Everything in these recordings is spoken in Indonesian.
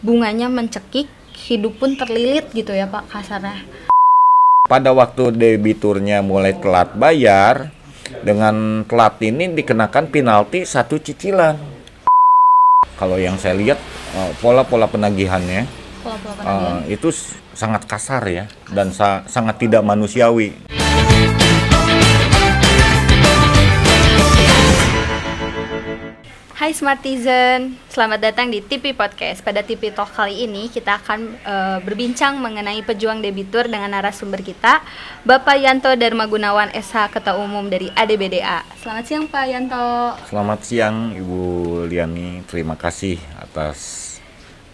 bunganya mencekik, hidup pun terlilit gitu ya Pak kasarnya. Pada waktu debiturnya mulai telat bayar, dengan telat ini dikenakan penalti 1 cicilan. Kalau yang saya lihat pola-pola penagihannya itu sangat kasar ya, dan sangat tidak manusiawi. Hai Smartizen, selamat datang di TP Podcast. Pada TP Talk kali ini kita akan berbincang mengenai pejuang debitur dengan narasumber kita, Bapak Yanto Dharma Gunawan SH, Ketua Umum dari ADBDA. Selamat siang Pak Yanto. Selamat siang Ibu Liani, terima kasih atas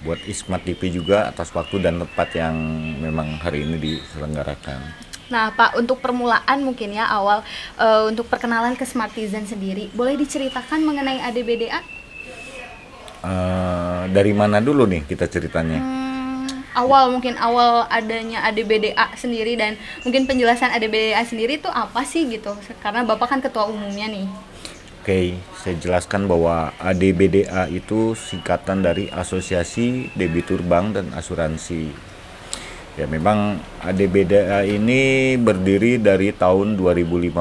buat Ismat TV juga atas waktu dan tempat yang memang hari ini diselenggarakan. Nah Pak, untuk permulaan mungkin ya awal untuk perkenalan ke Smartizen sendiri, boleh diceritakan mengenai ADBDA? Dari mana dulu nih kita ceritanya? Mungkin awal adanya ADBDA sendiri dan mungkin penjelasan ADBDA sendiri itu apa sih gitu? Karena Bapak kan ketua umumnya nih. Oke, saya jelaskan bahwa ADBDA itu singkatan dari Asosiasi Debitur Bank dan Asuransi. Ya, memang ADBDA ini berdiri dari tahun 2015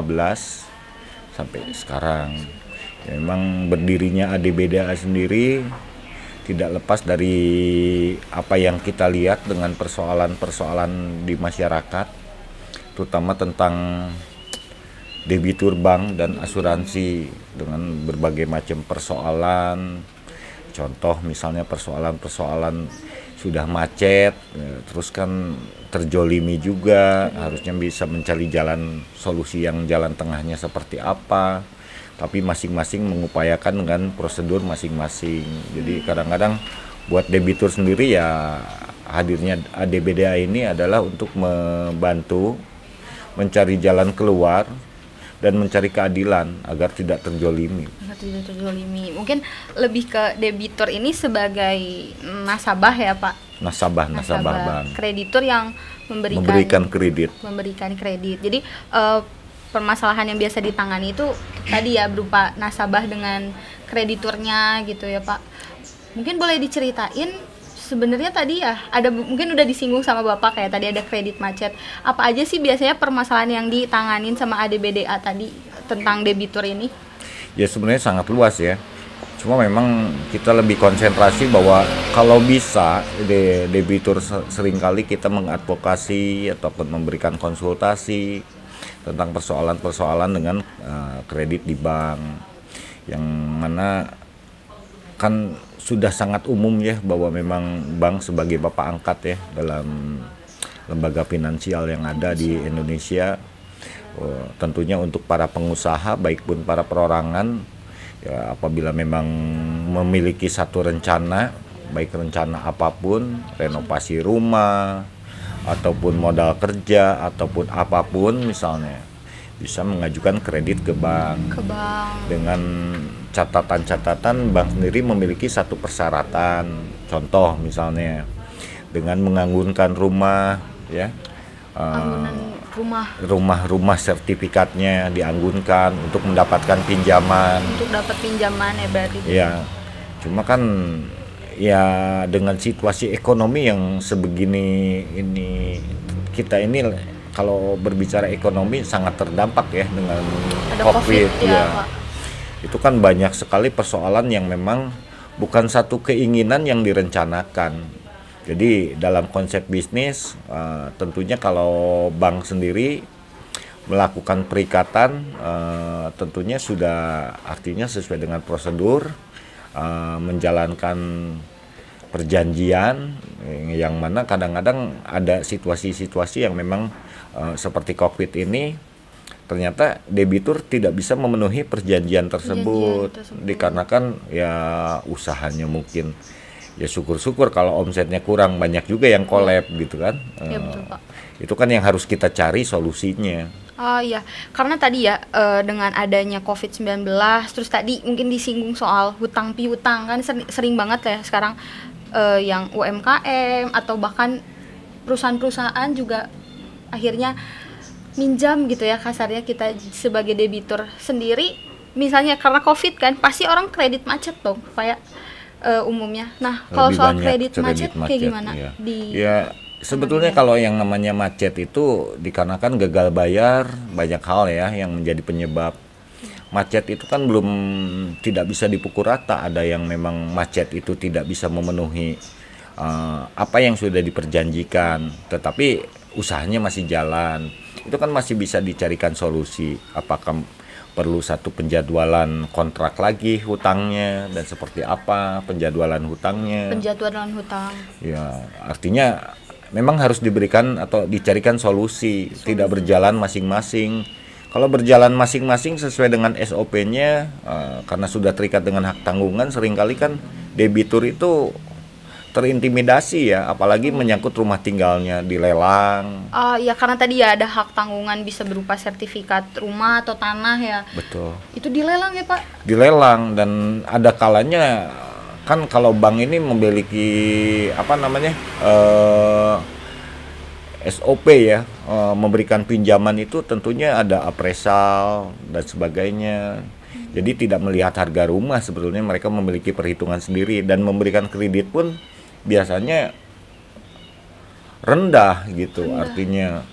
sampai sekarang. Ya, memang berdirinya ADBDA sendiri tidak lepas dari apa yang kita lihat dengan persoalan-persoalan di masyarakat, terutama tentang debitur bank dan asuransi dengan berbagai macam persoalan. Contoh misalnya persoalan-persoalan sudah macet, terus kan terjolimi juga, harusnya bisa mencari jalan solusi yang jalan tengahnya seperti apa, tapi masing-masing mengupayakan dengan prosedur masing-masing. Jadi kadang-kadang buat debitur sendiri ya hadirnya ADBDA ini adalah untuk membantu mencari jalan keluar dan mencari keadilan agar tidak terjolimi. Mungkin lebih ke debitur ini sebagai nasabah ya Pak? Nasabah bank. Kreditur yang memberikan kredit. Jadi permasalahan yang biasa ditangani itu tadi ya berupa nasabah dengan krediturnya gitu ya Pak. Mungkin boleh diceritain sebenarnya tadi ya ada mungkin udah disinggung sama Bapak kayak tadi ada kredit macet. Apa aja sih biasanya permasalahan yang ditanganin sama ADBDA tadi tentang debitur ini? Ya sebenarnya sangat luas ya. Cuma memang kita lebih konsentrasi bahwa kalau bisa debitur seringkali kita mengadvokasi ataupun memberikan konsultasi tentang persoalan-persoalan dengan kredit di bank, yang mana kan sudah sangat umum ya bahwa memang bank sebagai bapak angkat ya dalam lembaga finansial yang ada di Indonesia. Tentunya untuk para pengusaha baik pun para perorangan ya, apabila memang memiliki satu rencana, baik rencana apapun, renovasi rumah ataupun modal kerja ataupun apapun misalnya, bisa mengajukan kredit ke bank. Dengan catatan-catatan bank sendiri memiliki satu persyaratan. Contoh misalnya dengan menganggunkan rumah ya. Rumah sertifikatnya dianggunkan untuk mendapatkan pinjaman. Untuk dapat pinjaman ya berarti. Ya. Cuma kan ya dengan situasi ekonomi yang sebegini ini, kita ini kalau berbicara ekonomi sangat terdampak ya dengan COVID ya. Itu kan banyak sekali persoalan yang memang bukan satu keinginan yang direncanakan. Jadi dalam konsep bisnis tentunya kalau bank sendiri melakukan perikatan tentunya sudah artinya sesuai dengan prosedur, menjalankan perjanjian yang mana kadang-kadang ada situasi-situasi yang memang seperti COVID ini ternyata debitur tidak bisa memenuhi perjanjian tersebut dikarenakan ya usahanya mungkin ya syukur-syukur kalau omsetnya kurang, banyak juga yang collab gitu kan. Ya, betul, Pak. Itu kan yang harus kita cari solusinya. Oh iya, karena tadi ya dengan adanya COVID-19 terus tadi mungkin disinggung soal hutang piutang kan sering banget ya sekarang yang UMKM atau bahkan perusahaan-perusahaan juga akhirnya minjam gitu ya kasarnya. Kita sebagai debitur sendiri misalnya karena COVID kan pasti orang kredit macet dong kayak umumnya. Nah, kalau Lebih soal banyak kredit macet kayak gimana? ya. Di Ya, sebetulnya kalau yang namanya macet itu dikarenakan gagal bayar, banyak hal ya yang menjadi penyebab. Macet itu kan belum tidak bisa dipukul rata. Ada yang memang macet itu tidak bisa memenuhi apa yang sudah diperjanjikan, tetapi usahanya masih jalan. Itu kan masih bisa dicarikan solusi. Apakah perlu satu penjadwalan kontrak lagi hutangnya, dan seperti apa penjadwalan hutangnya. penjadwalan hutang. Ya, artinya memang harus diberikan atau dicarikan solusi, tidak berjalan masing-masing. Kalau berjalan masing-masing sesuai dengan SOP-nya, karena sudah terikat dengan hak tanggungan, seringkali kan debitur itu terintimidasi ya, apalagi menyangkut rumah tinggalnya dilelang. Ya karena tadi ya ada hak tanggungan bisa berupa sertifikat rumah atau tanah ya. Betul. Itu dilelang ya Pak? Dilelang, dan ada kalanya kan kalau bank ini memiliki apa namanya SOP ya, memberikan pinjaman itu tentunya ada appraisal dan sebagainya. Jadi tidak melihat harga rumah, sebetulnya mereka memiliki perhitungan sendiri, dan memberikan kredit pun biasanya rendah gitu. Artinya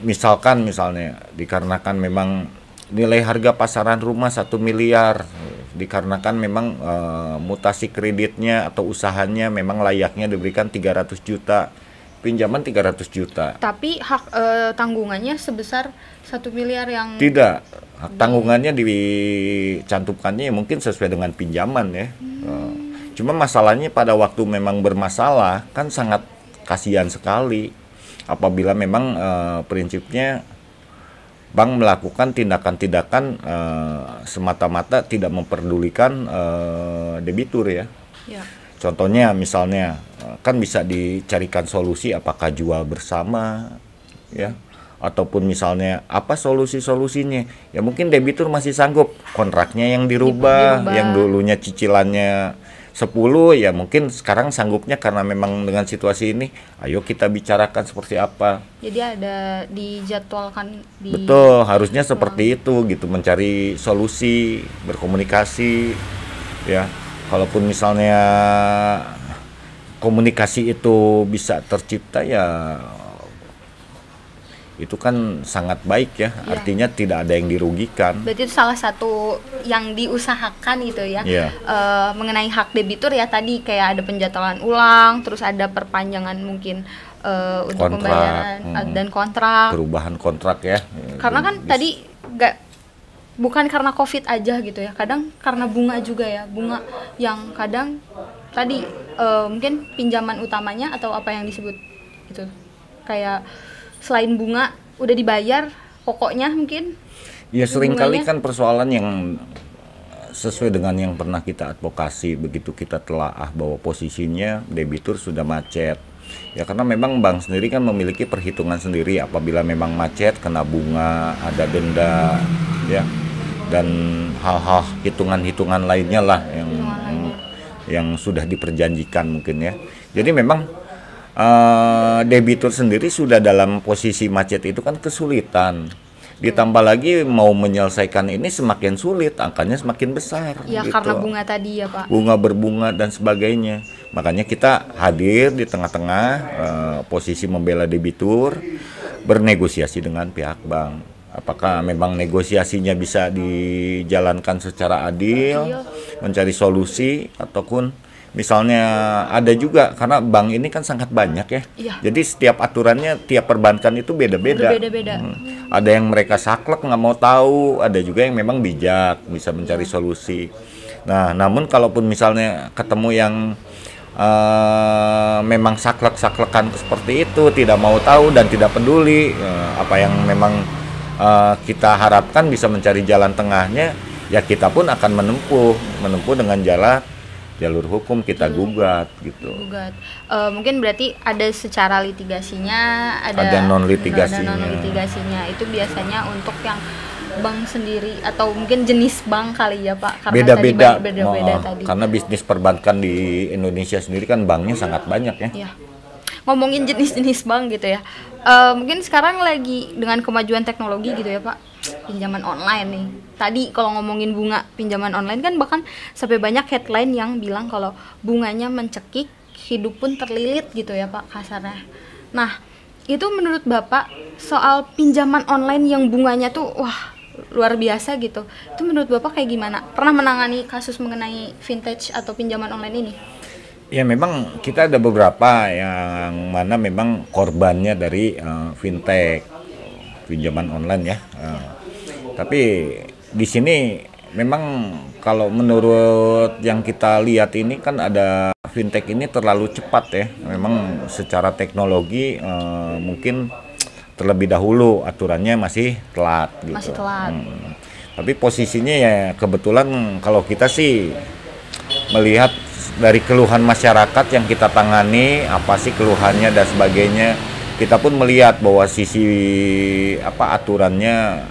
misalkan misalnya dikarenakan memang nilai harga pasaran rumah 1 miliar, dikarenakan memang mutasi kreditnya atau usahanya memang layaknya diberikan 300 juta, pinjaman 300 juta. Tapi hak tanggungannya sebesar 1 miliar yang Tidak, hak tanggungannya dicantumkannya ya mungkin sesuai dengan pinjaman ya. Cuma masalahnya pada waktu memang bermasalah kan sangat kasihan sekali apabila memang prinsipnya bank melakukan tindakan-tindakan semata-mata tidak memperdulikan debitur ya. ya. Contohnya misalnya kan bisa dicarikan solusi, apakah jual bersama ya, ataupun misalnya apa solusinya ya, mungkin debitur masih sanggup kontraknya yang dirubah. Yang dulunya cicilannya 10 ya mungkin sekarang sanggupnya karena memang dengan situasi ini, ayo kita bicarakan seperti apa. Jadi ada dijadwalkan Betul, harusnya seperti itu gitu, mencari solusi, berkomunikasi ya. Kalaupun misalnya komunikasi itu bisa tercipta ya itu kan sangat baik ya, artinya tidak ada yang dirugikan. Berarti itu salah satu yang diusahakan gitu ya, mengenai hak debitur ya, tadi kayak ada penjadwalan ulang, terus ada perpanjangan mungkin untuk pembayaran dan kontrak, perubahan kontrak ya. Karena kan tadi bukan karena COVID aja gitu ya, kadang karena bunga juga ya, bunga yang kadang tadi mungkin pinjaman utamanya atau apa yang disebut itu kayak selain bunga udah dibayar pokoknya mungkin. Ya seringkali kan persoalan yang sesuai dengan yang pernah kita advokasi, begitu kita telaah bahwa posisinya debitur sudah macet. Ya karena memang bank sendiri kan memiliki perhitungan sendiri, apabila memang macet kena bunga, ada denda ya, dan hal-hal hitungan-hitungan lainnya lah yang sudah diperjanjikan mungkin ya. Jadi memang debitur sendiri sudah dalam posisi macet itu kan kesulitan. Ditambah lagi mau menyelesaikan ini semakin sulit, angkanya semakin besar. Ya gitu. Karena bunga tadi ya Pak. Bunga berbunga dan sebagainya. Makanya kita hadir di tengah-tengah posisi membela debitur, bernegosiasi dengan pihak bank. Apakah memang negosiasinya bisa dijalankan secara adil, mencari solusi, ataupun misalnya ada juga, karena bank ini kan sangat banyak ya. Jadi setiap aturannya tiap perbankan itu beda-beda. Ada yang mereka saklek nggak mau tahu, ada juga yang memang bijak bisa mencari solusi. Nah, namun kalaupun misalnya ketemu yang memang saklek-saklekan seperti itu, tidak mau tahu dan tidak peduli apa yang memang kita harapkan bisa mencari jalan tengahnya, ya kita pun akan menempuh dengan jalur hukum, kita gugat gitu. Mungkin berarti ada secara litigasinya, ada non litigasinya. Itu biasanya untuk yang bank sendiri atau mungkin jenis bank kali ya Pak, karena beda-beda tadi. Karena bisnis perbankan di Indonesia sendiri kan banknya sangat banyak ya. Ngomongin jenis-jenis bank gitu ya, mungkin sekarang lagi dengan kemajuan teknologi gitu ya Pak, pinjaman online nih. Tadi kalau ngomongin bunga pinjaman online kan bahkan sampai banyak headline yang bilang kalau bunganya mencekik, hidup pun terlilit gitu ya Pak kasarnya. Nah, itu menurut Bapak soal pinjaman online yang bunganya tuh wah luar biasa gitu. Itu menurut Bapak kayak gimana? Pernah menangani kasus mengenai vintage atau pinjaman online ini? Ya memang kita ada beberapa yang mana memang korbannya dari fintech, pinjaman online ya. Tapi di sini memang kalau menurut yang kita lihat ini kan ada fintech ini terlalu cepat ya. Memang secara teknologi mungkin terlebih dahulu aturannya masih telat gitu. Masih telat. Tapi posisinya ya kebetulan kalau kita sih melihat dari keluhan masyarakat yang kita tangani, apa sih keluhannya dan sebagainya, kita pun melihat bahwa sisi aturannya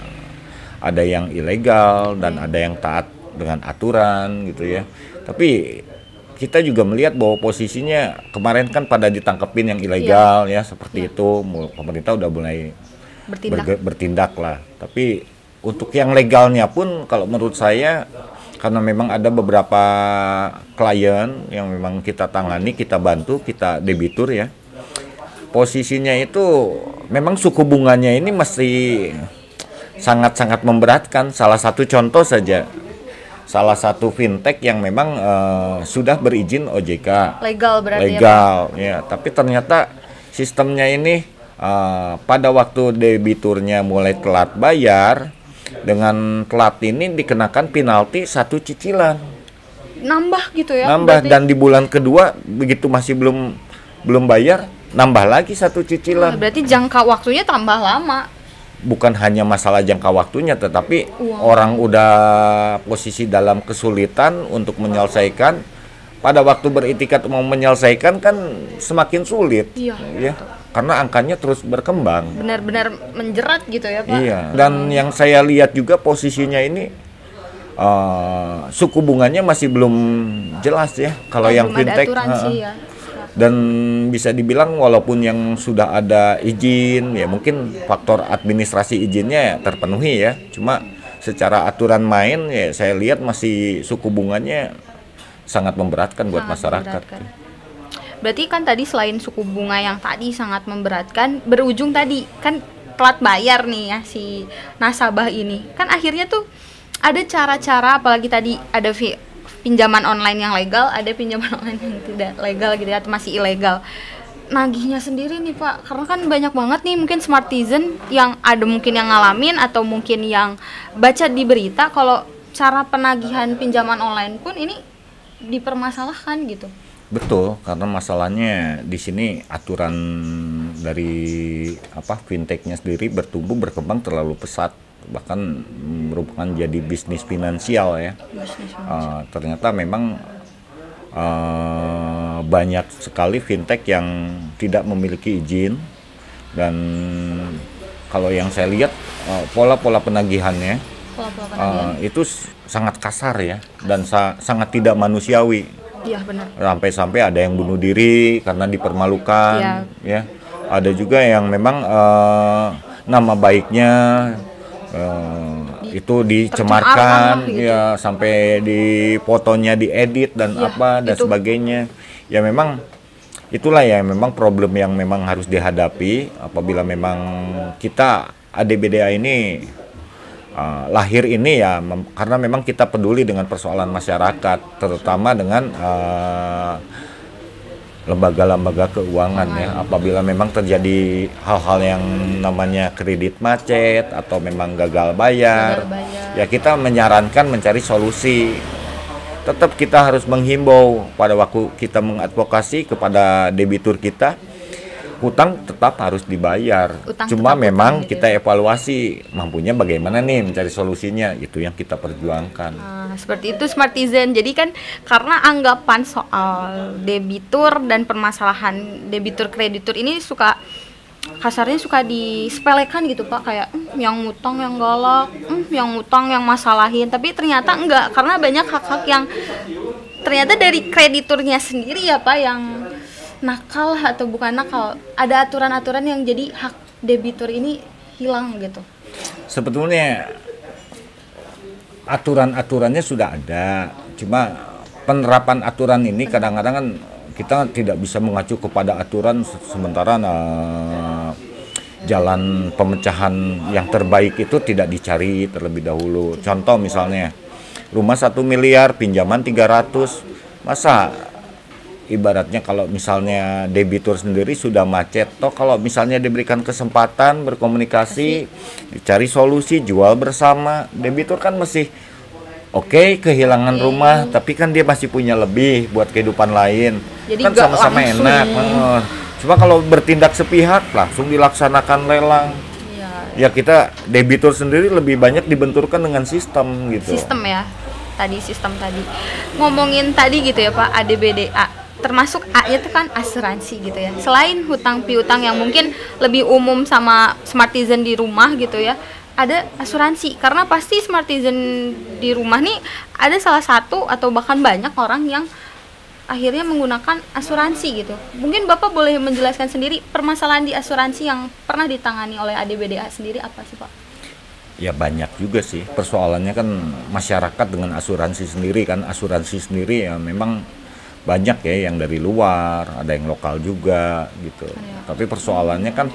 ada yang ilegal dan ada yang taat dengan aturan gitu ya. Tapi kita juga melihat bahwa posisinya kemarin kan pada ditangkepin yang ilegal ya seperti itu, pemerintah udah mulai bertindak lah. Tapi untuk yang legalnya pun kalau menurut saya, karena memang ada beberapa klien yang memang kita tangani, kita bantu, kita debitur ya. Posisinya itu memang suku bunganya ini masih sangat-sangat memberatkan. Salah satu contoh saja, salah satu fintech yang memang sudah berizin OJK. Legal berarti legal, ya. Tapi ternyata sistemnya ini pada waktu debiturnya mulai telat bayar, dengan telat ini dikenakan penalti 1 cicilan. Nambah gitu ya? Nambah berarti... dan di bulan kedua begitu masih belum bayar, nambah lagi 1 cicilan. Berarti jangka waktunya tambah lama. Bukan hanya masalah jangka waktunya, tetapi orang udah posisi dalam kesulitan untuk menyelesaikan. Pada waktu beritikat mau menyelesaikan kan semakin sulit. Iya. Ya. Karena angkanya terus berkembang. Benar-benar menjerat gitu ya Pak. Iya. Dan yang saya lihat juga posisinya ini suku bunganya masih belum jelas ya. Kalau yang fintech ya. Dan bisa dibilang walaupun yang sudah ada izin ya mungkin faktor administrasi izinnya terpenuhi ya. Cuma secara aturan main ya saya lihat masih suku bunganya sangat memberatkan buat masyarakat. Berarti kan tadi selain suku bunga yang tadi sangat memberatkan, berujung tadi kan telat bayar nih ya si nasabah ini. Kan akhirnya tuh ada cara-cara, apalagi tadi ada pinjaman online yang legal, ada pinjaman online yang tidak legal gitu ya, atau masih ilegal. Nagihnya sendiri nih Pak, karena kan banyak banget nih mungkin Smartizen yang ada mungkin yang ngalamin atau mungkin yang baca di berita kalau cara penagihan pinjaman online pun ini dipermasalahkan gitu. Betul, karena masalahnya di sini aturan dari fintechnya sendiri berkembang terlalu pesat, bahkan merupakan jadi bisnis finansial ya. Ternyata memang banyak sekali fintech yang tidak memiliki izin, dan kalau yang saya lihat pola-pola penagihannya itu sangat kasar ya, dan sangat tidak manusiawi. Iya benar. Sampai ada yang bunuh diri karena dipermalukan, ya. Ada juga yang memang nama baiknya itu dicemarkan, gitu. Ya sampai di fotonya diedit dan dan sebagainya. Ya memang itulah ya memang problem yang memang harus dihadapi apabila memang kita ADBDA ini lahir ini ya karena memang kita peduli dengan persoalan masyarakat, terutama dengan lembaga-lembaga keuangan ya. Apabila memang terjadi hal-hal yang namanya kredit macet atau memang gagal bayar, ya kita menyarankan mencari solusi. Tetap kita harus menghimbau pada waktu kita mengadvokasi kepada debitur kita, hutang tetap harus dibayar. Cuma memang kita evaluasi mampunya bagaimana nih mencari solusinya, itu yang kita perjuangkan. Seperti itu Smartizen. Jadi kan karena anggapan soal debitur dan permasalahan debitur kreditur ini kasarnya suka disepelekan gitu Pak, kayak yang ngutang yang galak, yang ngutang yang masalahin. Tapi ternyata enggak, karena banyak hak-hak yang ternyata dari krediturnya sendiri ya Pak yang nakal atau bukan nakal, ada aturan-aturan yang jadi hak debitur ini hilang gitu. Sebetulnya aturan-aturannya sudah ada, cuma penerapan aturan ini kadang-kadang kan kita tidak bisa mengacu kepada aturan sementara jalan pemecahan yang terbaik itu tidak dicari terlebih dahulu. Contoh misalnya rumah 1 miliar pinjaman 300, masa ibaratnya kalau misalnya debitur sendiri sudah macet, toh kalau misalnya diberikan kesempatan berkomunikasi, dicari solusi, jual bersama, debitur kan masih oke, kehilangan rumah, tapi kan dia masih punya lebih buat kehidupan lain. Jadi kan sama-sama enak. Cuma kalau bertindak sepihak, langsung dilaksanakan lelang. Ya kita debitur sendiri lebih banyak dibenturkan dengan sistem gitu. Sistem ya, sistem tadi. Ngomongin tadi gitu ya Pak, ADBDA. Termasuk A-nya itu kan asuransi gitu ya. Selain hutang piutang yang mungkin lebih umum sama Smartizen di rumah gitu ya, ada asuransi. Karena pasti Smartizen di rumah nih ada salah satu atau bahkan banyak orang yang akhirnya menggunakan asuransi gitu. Mungkin Bapak boleh menjelaskan sendiri permasalahan di asuransi yang pernah ditangani oleh ADBDA sendiri apa sih Pak? Ya banyak juga sih. Persoalannya kan masyarakat dengan asuransi sendiri kan. Asuransi sendiri ya memang banyak ya yang dari luar, ada yang lokal juga gitu. Tapi persoalannya kan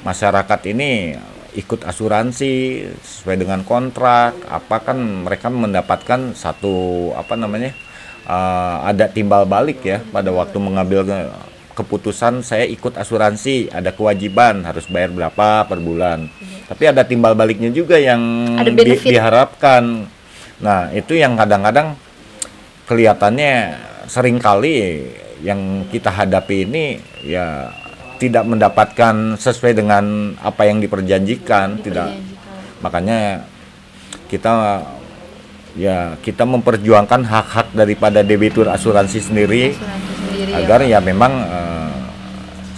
masyarakat ini ikut asuransi sesuai dengan kontrak, apa kan mereka mendapatkan satu ada timbal balik ya pada waktu mengambil keputusan saya ikut asuransi, ada kewajiban harus bayar berapa per bulan. Tapi ada timbal baliknya juga yang diharapkan. Nah, itu yang kadang-kadang kelihatannya seringkali yang kita hadapi ini ya tidak mendapatkan sesuai dengan apa yang diperjanjikan. Tidak. Makanya kita memperjuangkan hak-hak daripada debitur asuransi sendiri agar ya memang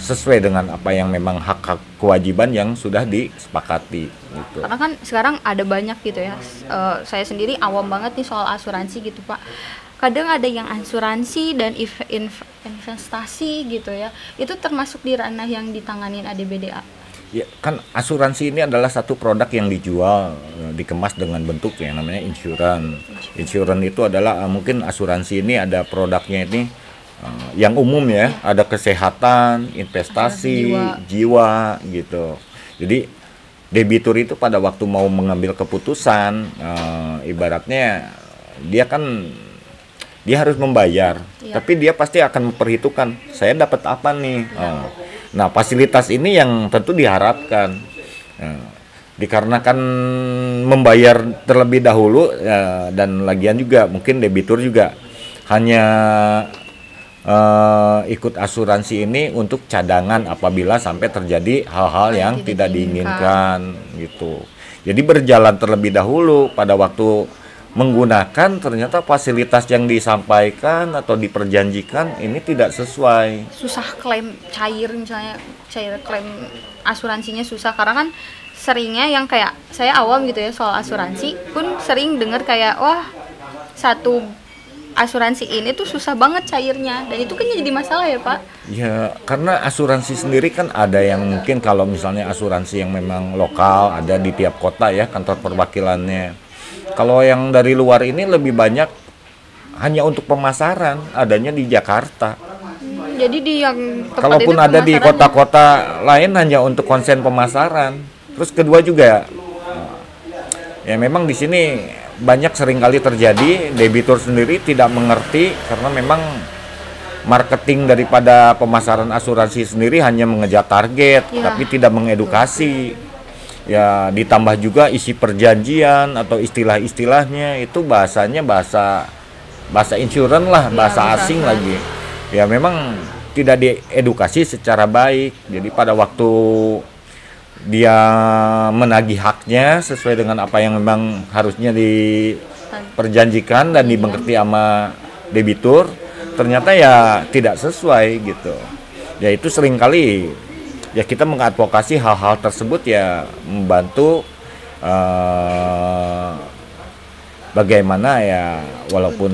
sesuai dengan apa yang memang hak-hak kewajiban yang sudah disepakati gitu. Karena kan sekarang ada banyak gitu ya. Saya sendiri awam banget nih soal asuransi gitu Pak. Kadang ada yang asuransi dan investasi gitu ya. Itu termasuk di ranah yang ditanganin ADBDA. Ya, kan asuransi ini adalah satu produk yang dijual, dikemas dengan bentuk yang namanya insurance. Insurance itu adalah mungkin asuransi ini ada produknya ini yang umum ya, ada kesehatan, investasi, jiwa gitu. Jadi debitur itu pada waktu mau mengambil keputusan, ibaratnya dia harus membayar, tapi dia pasti akan memperhitungkan saya dapat apa nih. Nah, fasilitas ini yang tentu diharapkan dikarenakan membayar terlebih dahulu dan lagian juga mungkin debitur juga hanya ikut asuransi ini untuk cadangan apabila sampai terjadi hal-hal yang tidak diinginkan gitu. Jadi berjalan terlebih dahulu pada waktu menggunakan ternyata fasilitas yang disampaikan atau diperjanjikan ini tidak sesuai. Susah klaim misalnya klaim asuransinya susah karena kan seringnya yang kayak saya awam gitu ya soal asuransi pun sering dengar kayak wah satu asuransi ini tuh susah banget cairnya dan itu kan jadi masalah ya Pak. Ya karena asuransi sendiri kan ada yang mungkin kalau misalnya asuransi yang memang lokal ada di tiap kota ya kantor perwakilannya. Kalau yang dari luar ini lebih banyak hanya untuk pemasaran, adanya di Jakarta. Jadi di yang kalaupun ada di kota-kota lain hanya untuk konsen pemasaran. Terus kedua juga, ya memang di sini banyak seringkali terjadi debitur sendiri tidak mengerti karena memang marketing daripada pemasaran asuransi sendiri hanya mengejar target, tapi tidak mengedukasi. Ya ditambah juga isi perjanjian atau istilah-istilahnya itu bahasanya bahasa insurance lah, bahasa asing lagi. Ya memang tidak diedukasi secara baik. Jadi pada waktu dia menagih haknya sesuai dengan apa yang memang harusnya diperjanjikan dan dimengerti sama debitur, ternyata ya tidak sesuai gitu. Ya itu seringkali ya kita mengadvokasi hal-hal tersebut ya membantu bagaimana ya walaupun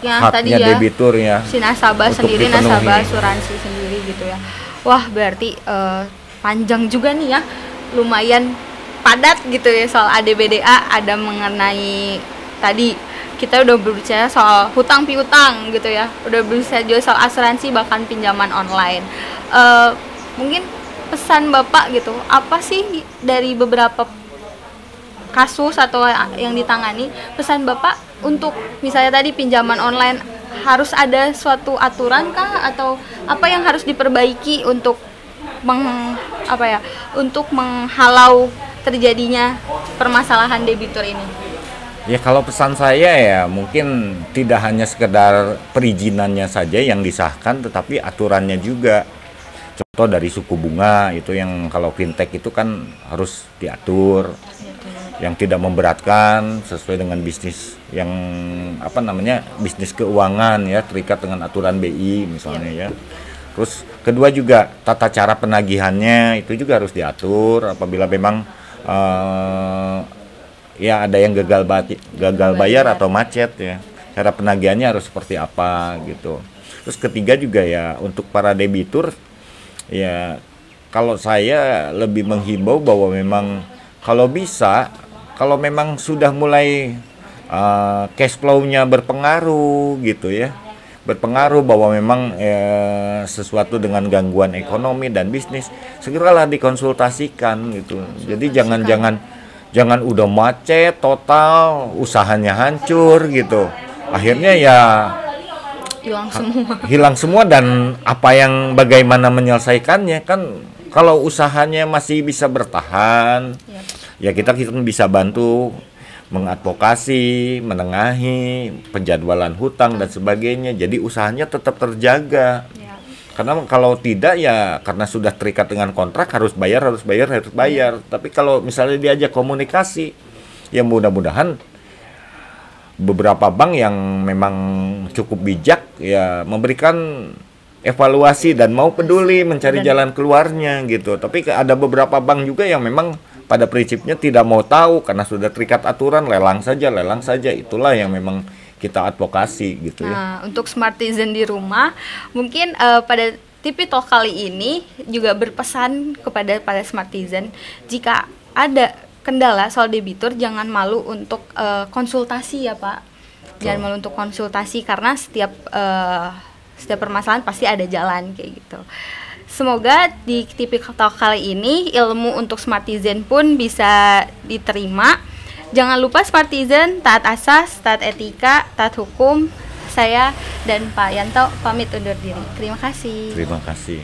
haknya debitur ya si nasabah sendiri dipenuhi. Nasabah asuransi sendiri gitu ya. Wah berarti panjang juga nih ya, lumayan padat gitu ya soal ADBDA, ada mengenai tadi kita udah berbicara soal hutang piutang gitu ya, udah berbicara juga soal asuransi bahkan pinjaman online. Mungkin pesan Bapak gitu, apa sih dari beberapa kasus atau yang ditangani, pesan Bapak untuk misalnya tadi pinjaman online harus ada suatu aturan kah atau apa yang harus diperbaiki untuk untuk menghalau terjadinya permasalahan debitur ini? Ya kalau pesan saya ya mungkin tidak hanya sekedar perizinannya saja yang disahkan, tetapi aturannya juga. Contoh dari suku bunga itu yang kalau fintech itu kan harus diatur, yang tidak memberatkan sesuai dengan bisnis yang bisnis keuangan ya, terikat dengan aturan BI misalnya ya. Terus kedua juga tata cara penagihannya itu juga harus diatur apabila memang ya ada yang gagal bayar atau macet ya. Cara penagihannya harus seperti apa gitu. Terus ketiga juga ya untuk para debitur ya, kalau saya lebih menghimbau bahwa memang kalau bisa, kalau memang sudah mulai cash flow-nya berpengaruh gitu ya, berpengaruh bahwa memang sesuatu dengan gangguan ekonomi dan bisnis, segeralah dikonsultasikan gitu. Jadi jangan udah macet total, usahanya hancur gitu. Akhirnya ya hilang semua dan bagaimana menyelesaikannya kan. Kalau usahanya masih bisa bertahan, ya kita bisa bantu mengadvokasi, menengahi penjadwalan hutang dan sebagainya. Jadi usahanya tetap terjaga. Karena kalau tidak ya karena sudah terikat dengan kontrak harus bayar. Tapi kalau misalnya diajak komunikasi, ya mudah-mudahan beberapa bank yang memang cukup bijak ya memberikan evaluasi dan mau peduli mencari jalan keluarnya gitu. Tapi ada beberapa bank juga yang memang pada prinsipnya tidak mau tahu karena sudah terikat aturan, lelang saja. Itulah yang memang kita advokasi gitu ya. Nah, untuk Smartizen di rumah, mungkin pada TV Talk kali ini juga berpesan kepada para Smartizen, jika ada kendala soal debitur jangan malu untuk konsultasi ya Pak. Jangan malu untuk konsultasi karena setiap permasalahan pasti ada jalan kayak gitu. Semoga di TV Talk kali ini ilmu untuk Smartizen pun bisa diterima. Jangan lupa Smartizen, taat asas, taat etika, taat hukum. Saya dan Pak Yanto pamit undur diri. Terima kasih. Terima kasih.